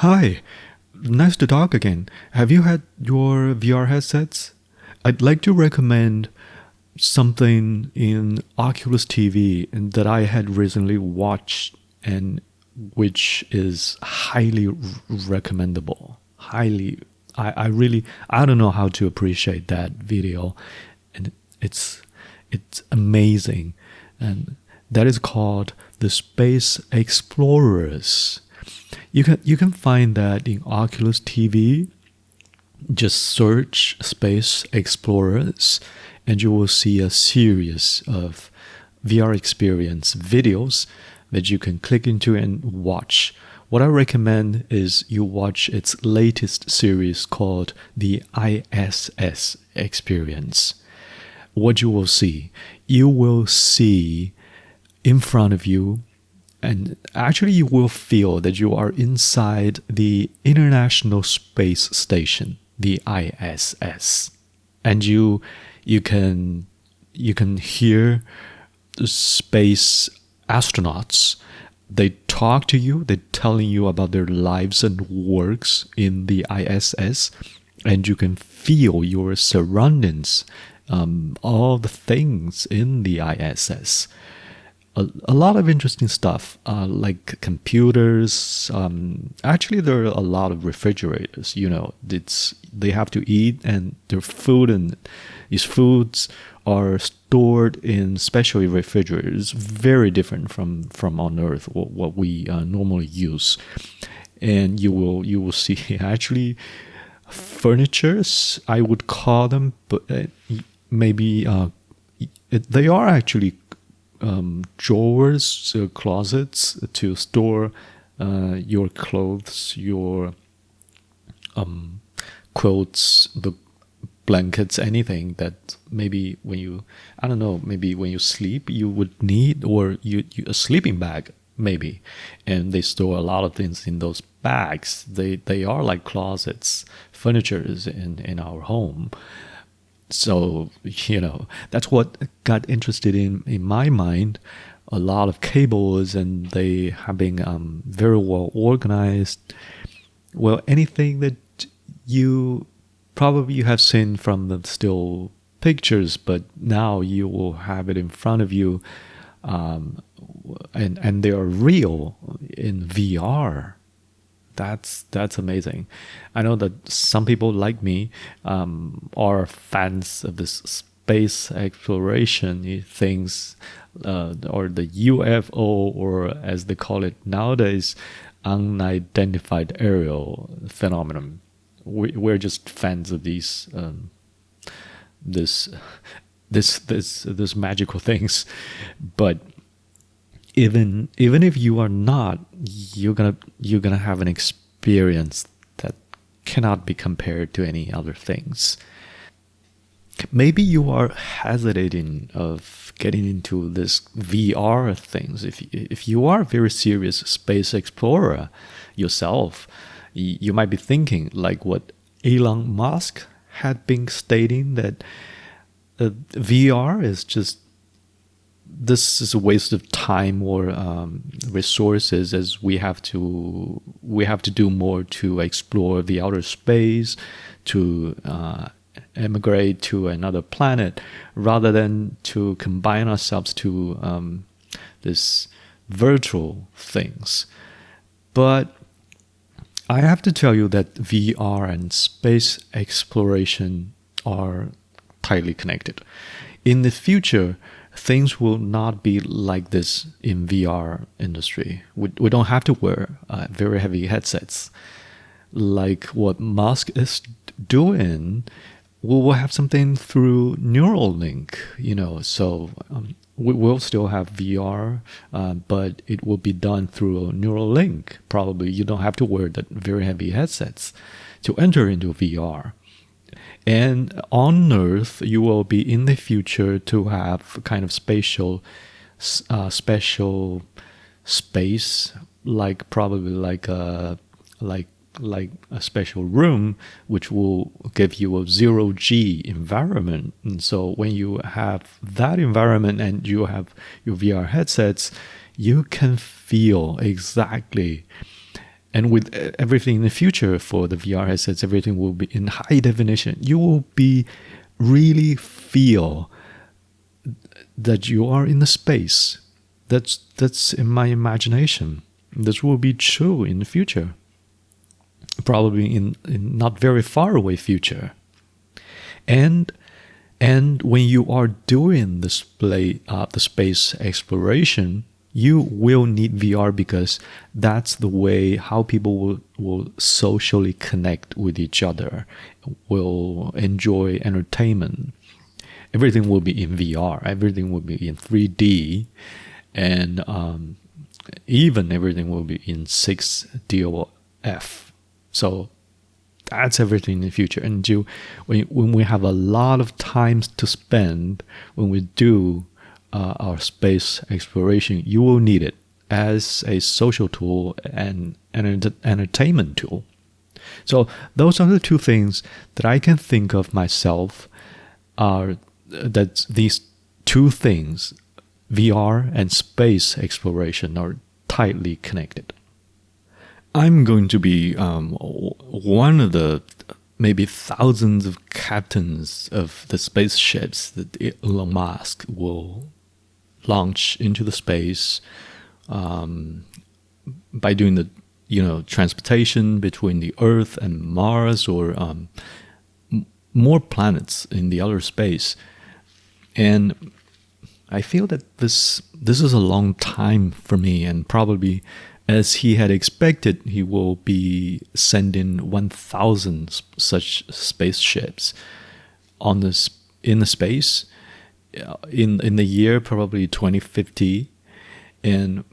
Hi, nice to talk again. Have you had your VR headsets? I'd like to recommend something in Oculus TV that I had recently watched and which is highly recommendable. I don't know how to appreciate that video, and it's amazing, and that is called the Space Explorers. You can find that in Oculus TV. Just search Space Explorers and you will see a series of VR experience videos that you can click into and watch. What I recommend is you watch its latest series called the ISS Experience. What you will see in front of you, and actually you will feel that you are inside the International Space Station, the ISS. And you can hear the space astronauts. They talk to you, they're telling you about their lives and works in the ISS, and you can feel your surroundings, all the things in the ISS. A lot of interesting stuff, like computers. Actually, there are a lot of refrigerators. They have to eat, and their food and these foods are stored in special refrigerators, very different from on Earth, what we normally use. And you will see actually furnitures, I would call them, but maybe they are actually drawers, closets to store your clothes, your quilts, the blankets, anything that maybe maybe when you sleep you would need, or a sleeping bag maybe, and they store a lot of things in those bags. They are like closets, furnitures in our home. So that's what got interested in my mind. A lot of cables, and they have been very well organized. Well, anything that you have seen from the still pictures, but now you will have it in front of you, and they are real in VR. That's amazing. I know that some people like me are fans of this space exploration things, or the UFO, or as they call it nowadays, unidentified aerial phenomenon. We're just fans of these this magical things, but even if you are not, you're gonna have an experience that cannot be compared to any other things. Maybe you are hesitating of getting into this VR things. If you are a very serious space explorer yourself, you might be thinking like what Elon Musk had been stating, that VR is just, this is a waste of time or resources, as we have to do more to explore the outer space, to emigrate to another planet, rather than to combine ourselves to this virtual things. But I have to tell you that VR and space exploration are tightly connected. In the future, things will not be like this in VR industry. We don't have to wear very heavy headsets like what Musk is doing. We will have something through Neuralink, so we will still have VR, but it will be done through Neuralink. Probably you don't have to wear that very heavy headsets to enter into VR. And on Earth, you will be in the future to have kind of special space, like probably like a special room, which will give you a 0G environment. And so when you have that environment and you have your VR headsets, you can feel exactly And with everything in the future for the VR headsets, everything will be in high definition. You will be really feel that you are in the space. That's in my imagination. This will be true in the future. Probably in not very far away future. And when you are doing the space exploration, you will need VR because that's the way how people will socially connect with each other, will enjoy entertainment. Everything will be in VR. Everything will be in 3D, and even everything will be in 6DOF. So that's everything in the future. And when we have a lot of time to spend when we do our space exploration, you will need it as a social tool and an entertainment tool. So those are the two things that I can think of myself, are that these two things, VR and space exploration, are tightly connected. I'm going to be one of the maybe thousands of captains of the spaceships that Elon Musk will launch into the space by doing the transportation between the Earth and Mars, or more planets in the outer space. And I feel that this is a long time for me, and probably, as he had expected, he will be sending 1,000 such spaceships in the space in the year probably 2050. And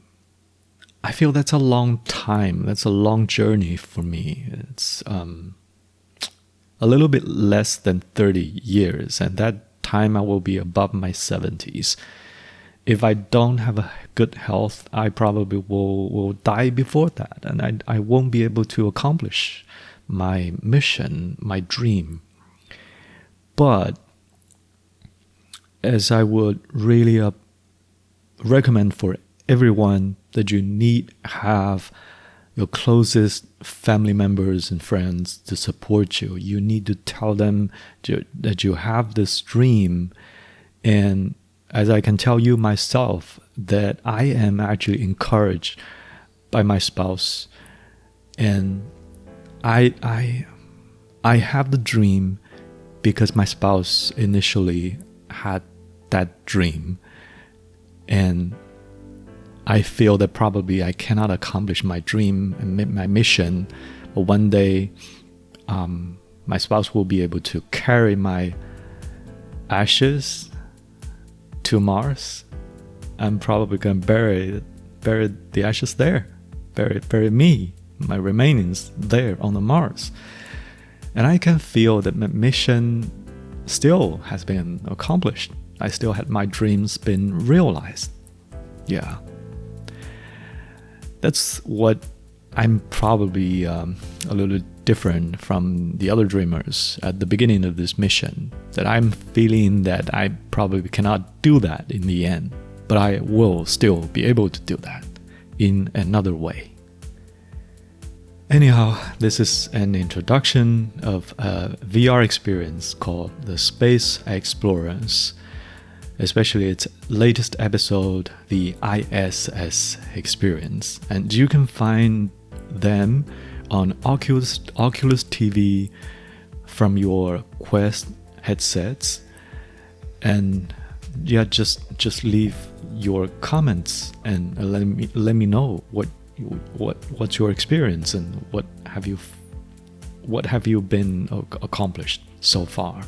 I feel that's a long time. That's a long journey for me. It's a little bit less than 30 years, and that time I will be above my 70s. If I don't have a good health, I probably will die before that, and I won't be able to accomplish my mission, my dream. But as I would really recommend for everyone, that you need have your closest family members and friends to support you. You need to tell them that you have this dream. And as I can tell you myself, that I am actually encouraged by my spouse, and I have the dream because my spouse initially had that dream, and I feel that probably I cannot accomplish my dream and my mission, but one day my spouse will be able to carry my ashes to Mars. I'm probably going to bury the ashes there, bury me, my remainings there on the Mars. And I can feel that my mission still has been accomplished. I still had my dreams been realized. Yeah. That's what I'm probably a little different from the other dreamers at the beginning of this mission, that I'm feeling that I probably cannot do that in the end, but I will still be able to do that in another way. Anyhow, this is an introduction of a VR experience called the Space Explorers, especially its latest episode, the ISS experience. And you can find them on Oculus TV from your Quest headsets. And yeah, just leave your comments and let me know what's your experience and what have you been accomplished so far,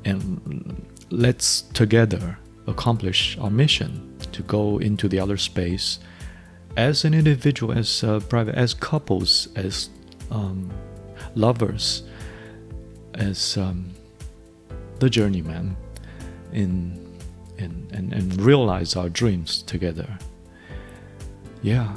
and let's together accomplish our mission to go into the outer space as an individual, as private, as couples, as lovers, as the journeyman, and realize our dreams together. Yeah.